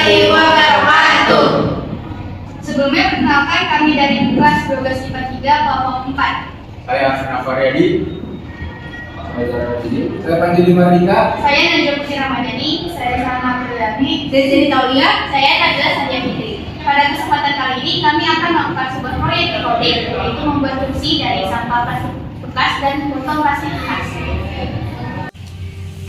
warahmatullahi wabarakatuh. Sebelumnya perkenalkan kami dari kelas 12 IPA 3 kelompok 4. Saya Hasan Faryadi. Saya Panji Mardika. Saya Najwa Putri Ramadhani. Saya Salma Abdulrahmi. Saya Zeni Taulia. Saya Najwa Sandia Fitri. Pada kesempatan kali ini kami akan melakukan sebuah proyek recording, yaitu membuat fungsi dari sampah plastik bekas dan botol plastik bekas.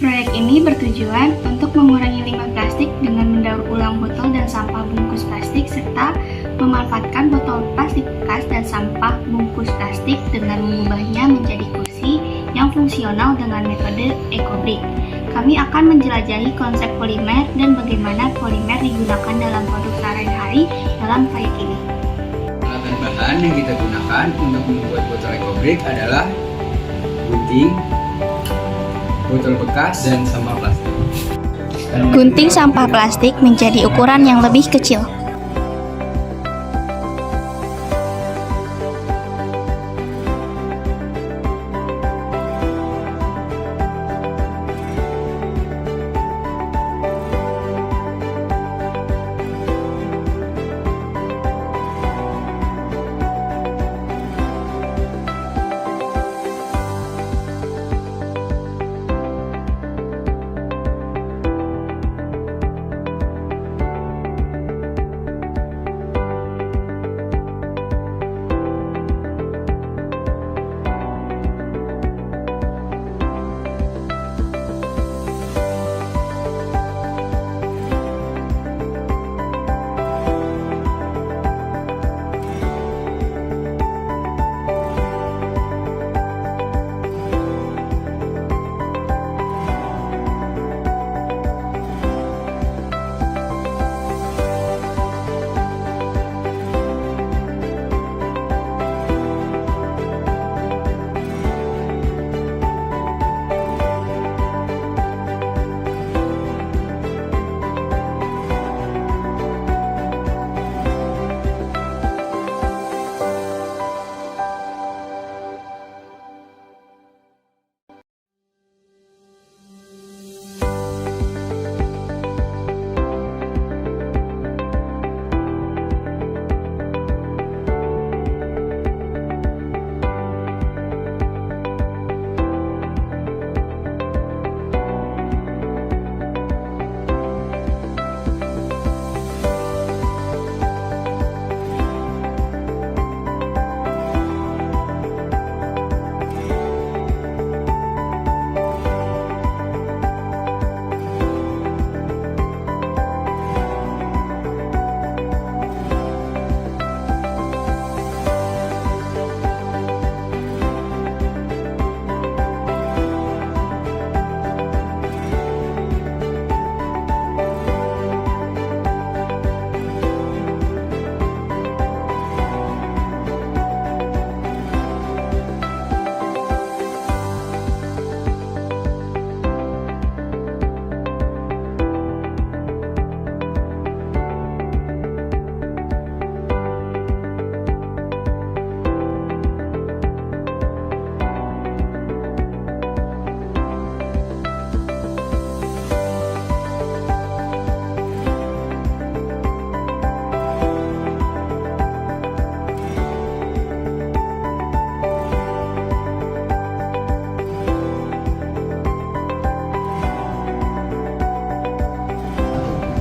Proyek ini bertujuan untuk mengurangi limbah plastik dengan mendaur ulang botol dan sampah bungkus plastik serta memanfaatkan botol plastik bekas dan sampah bungkus plastik dengan mengubahnya menjadi kursi yang fungsional dengan metode EcoBrick. Kami akan menjelajahi konsep polimer dan bagaimana polimer digunakan dalam produk sehari-hari dalam proyek ini. Bahan yang kita gunakan untuk membuat botol EcoBrick adalah gunting, botol bekas, dan sampah plastik. Gunting sampah plastik menjadi ukuran yang lebih kecil.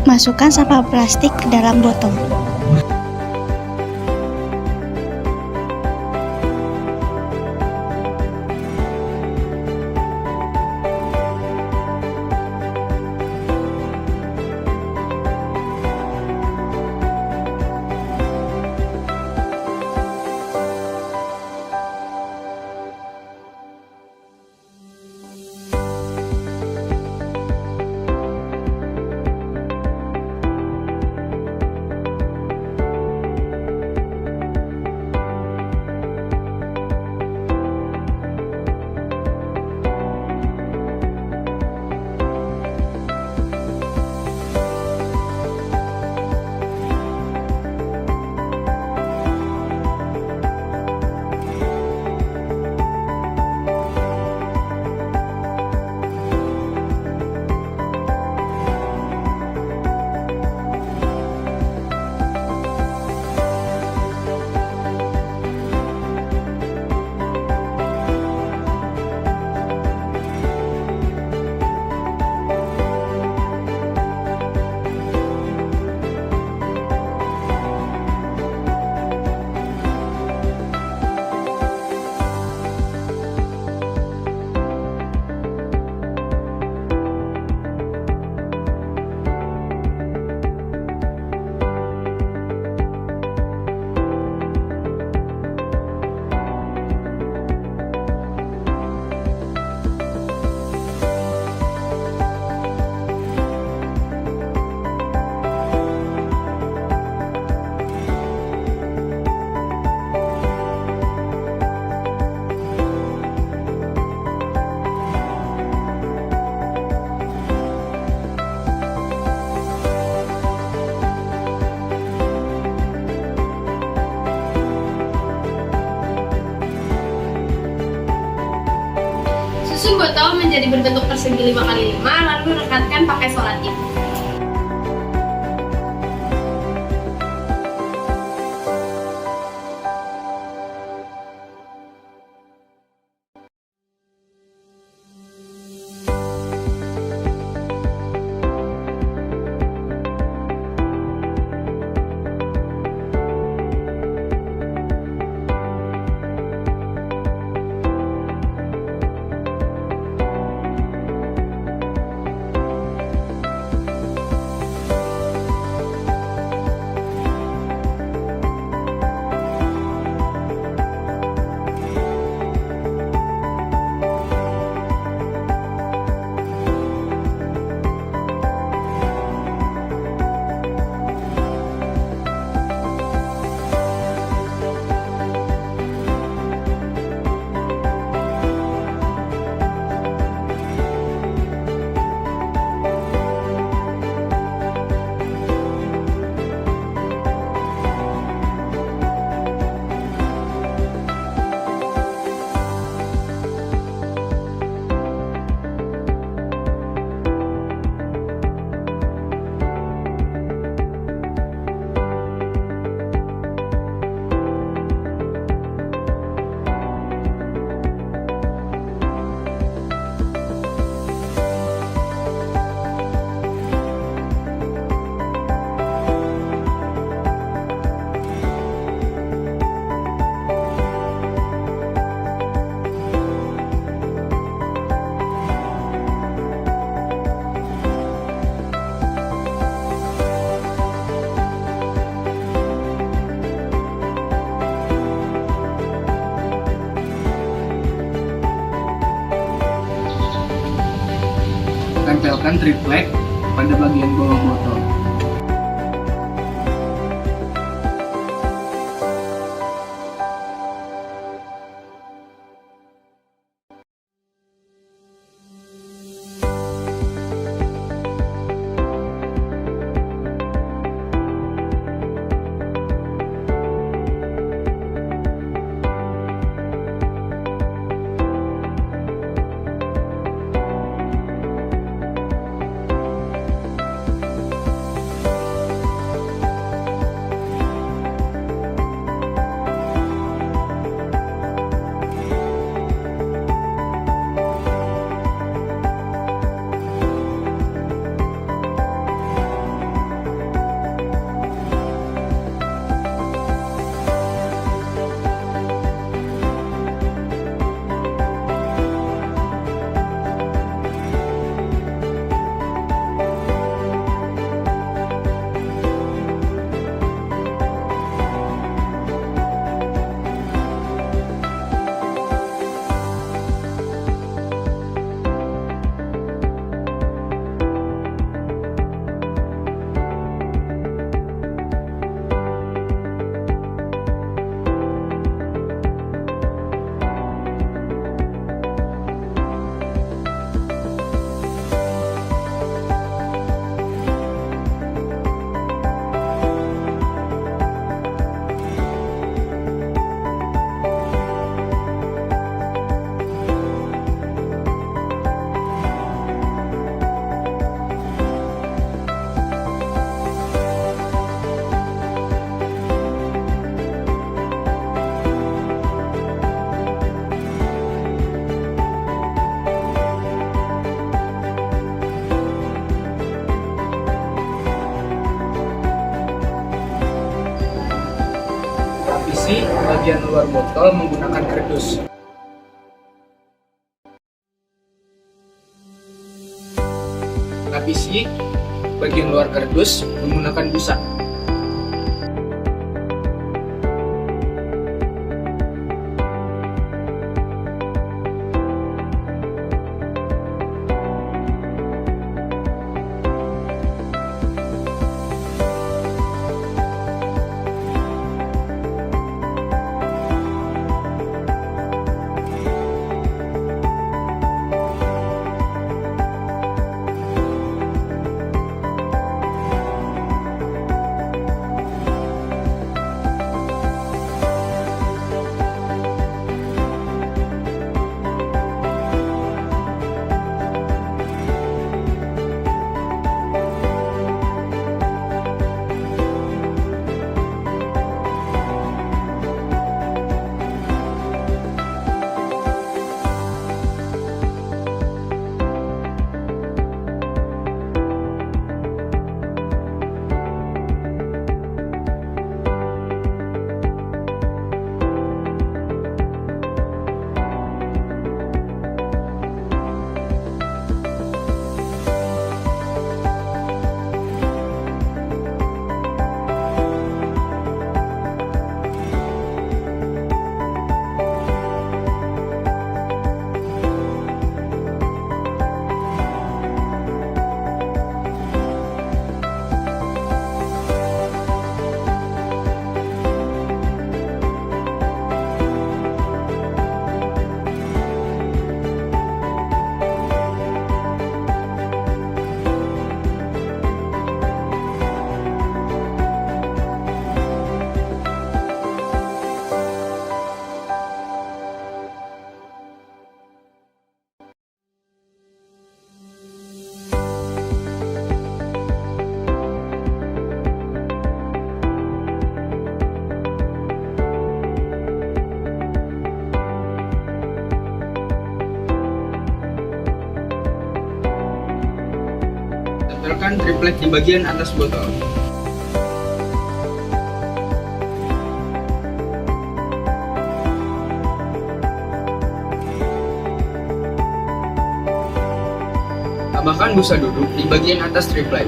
Masukkan sampah plastik ke dalam botol. botol menjadi berbentuk persegi 5x5, lalu rekatkan pakai solatip. Tempelkan triplek pada bagian bawah botol. Lapisi bagian luar botol menggunakan kardus. Lapisi bagian luar kardus menggunakan busa. Tempelkan triplet di bagian atas botol. Tambahkan busa duduk di bagian atas triplet.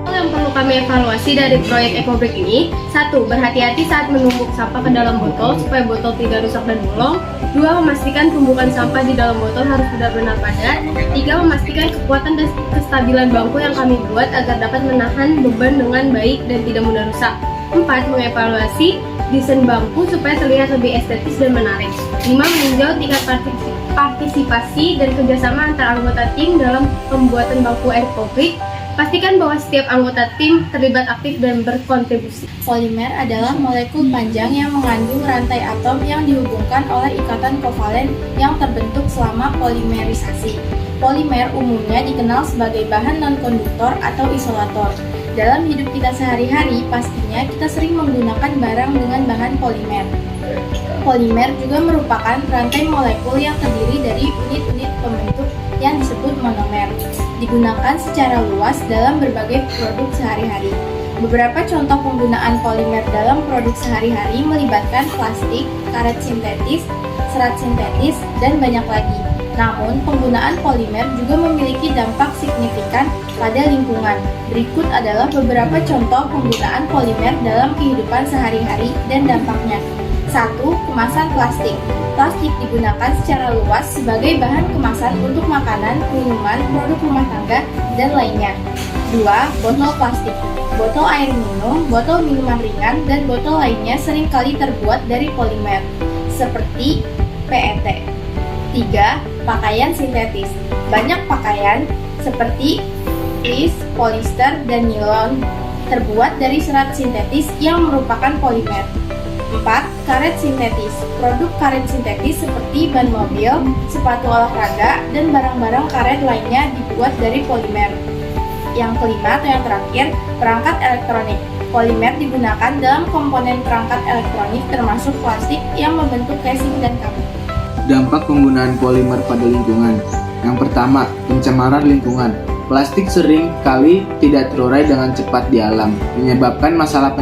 Yang perlu kami evaluasi dari proyek EcoBreak ini: 1. Berhati-hati saat menumbuk sampah ke dalam botol supaya botol tidak rusak dan bolong. 2. Memastikan tumbukan sampah di dalam botol harus benar-benar padat. 3. Memastikan kekuatan dan kestabilan bangku yang kami buat agar dapat menahan beban dengan baik dan tidak mudah rusak. 4. Mengevaluasi desain bangku supaya terlihat lebih estetis dan menarik. 5. Meninjau tingkat partisipasi dan kerjasama antar anggota tim dalam pembuatan bangku EcoBreak. Pastikan bahwa setiap anggota tim terlibat aktif dan berkontribusi. Polimer adalah molekul panjang yang mengandung rantai atom yang dihubungkan oleh ikatan kovalen yang terbentuk selama polimerisasi. Polimer umumnya dikenal sebagai bahan non-konduktor atau isolator. Dalam hidup kita sehari-hari, pastinya kita sering menggunakan barang dengan bahan polimer. Polimer juga merupakan rantai molekul yang terdiri dari unit-unit pembentuk yang disebut monomer, digunakan secara luas dalam berbagai produk sehari-hari. Beberapa contoh penggunaan polimer dalam produk sehari-hari melibatkan plastik, karet sintetis, serat sintetis, dan banyak lagi. Namun, penggunaan polimer juga memiliki dampak signifikan pada lingkungan. Berikut adalah beberapa contoh penggunaan polimer dalam kehidupan sehari-hari dan dampaknya. 1. Kemasan plastik. Plastik digunakan secara luas sebagai bahan kemasan untuk makanan, minuman, produk rumah tangga, dan lainnya. 2. Botol plastik. Botol air minum, botol minuman ringan, dan botol lainnya seringkali terbuat dari polimer, seperti PET. 3. Pakaian sintetis. Banyak pakaian, seperti fleece, polyester, dan nilon, terbuat dari serat sintetis yang merupakan polimer. 4. Karet sintetis. Produk karet sintetis seperti ban mobil, sepatu olahraga, dan barang-barang karet lainnya dibuat dari polimer. Yang kelima atau yang terakhir, perangkat elektronik. Polimer digunakan dalam komponen perangkat elektronik termasuk plastik yang membentuk casing dan kabel. Dampak penggunaan polimer pada lingkungan. Yang pertama, pencemaran lingkungan. Plastik sering kali tidak terurai dengan cepat di alam, menyebabkan masalah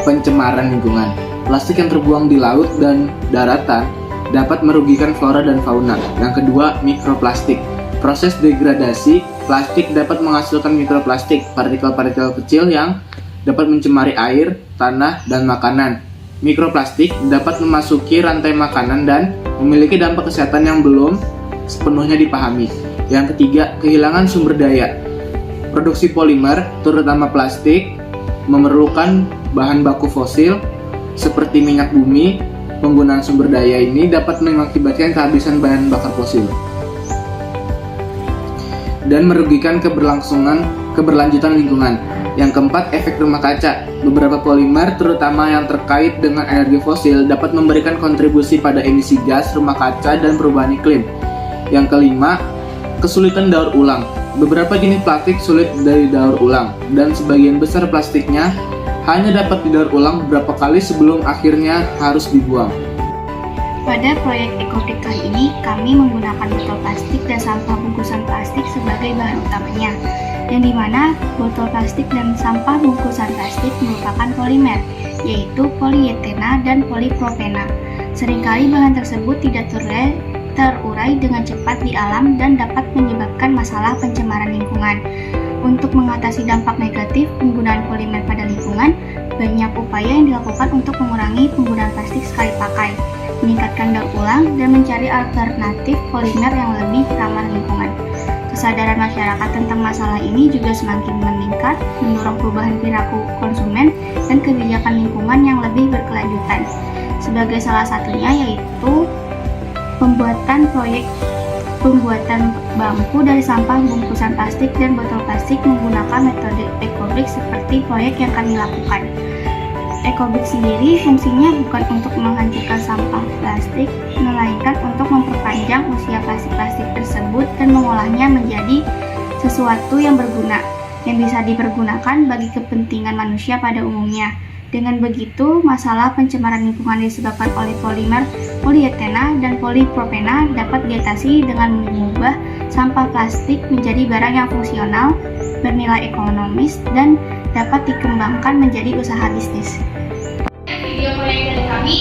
pencemaran lingkungan. Plastik yang terbuang di laut dan daratan dapat merugikan flora dan fauna. Yang kedua, mikroplastik. Proses degradasi plastik dapat menghasilkan mikroplastik, partikel-partikel kecil yang dapat mencemari air, tanah, dan makanan. Mikroplastik dapat memasuki rantai makanan dan memiliki dampak kesehatan yang belum sepenuhnya dipahami. Yang ketiga, kehilangan sumber daya. Produksi polimer, terutama plastik, memerlukan bahan baku fosil seperti minyak bumi. Penggunaan sumber daya ini dapat mengakibatkan kehabisan bahan bakar fosil dan merugikan keberlanjutan lingkungan. Yang keempat, efek rumah kaca. Beberapa polimer, terutama yang terkait dengan energi fosil, dapat memberikan kontribusi pada emisi gas rumah kaca dan perubahan iklim. Yang kelima, kesulitan daur ulang. Beberapa jenis plastik sulit didaur ulang, dan sebagian besar plastiknya hanya dapat didaur ulang beberapa kali sebelum akhirnya harus dibuang. Pada proyek EcoBreak kali ini, kami menggunakan botol plastik dan sampah bungkusan plastik sebagai bahan utamanya, yang dimana botol plastik dan sampah bungkusan plastik merupakan polimer, yaitu polietena dan polipropena. Seringkali bahan tersebut tidak terurai dengan cepat di alam dan dapat menyebabkan masalah pencemaran lingkungan. Untuk mengatasi dampak negatif penggunaan polimer pada lingkungan, banyak upaya yang dilakukan untuk mengurangi penggunaan plastik sekali ulang dan mencari alternatif polimer yang lebih ramah lingkungan. Kesadaran masyarakat tentang masalah ini juga semakin meningkat, mendorong perubahan perilaku konsumen dan kebijakan lingkungan yang lebih berkelanjutan. Sebagai salah satunya yaitu pembuatan bangku dari sampah bungkusan plastik dan botol plastik menggunakan metode EcoBrick seperti proyek yang kami lakukan. EcoBrick sendiri fungsinya bukan untuk menghancurkan sampah plastik, melainkan untuk memperpanjang usia plastik-plastik tersebut dan mengolahnya menjadi sesuatu yang berguna, yang bisa dipergunakan bagi kepentingan manusia pada umumnya. Dengan begitu, masalah pencemaran lingkungan disebabkan oleh polimer polietena dan polipropena dapat diatasi dengan mengubah sampah plastik menjadi barang yang fungsional, bernilai ekonomis, dan dapat dikembangkan menjadi usaha bisnis. Video proyek dari kami,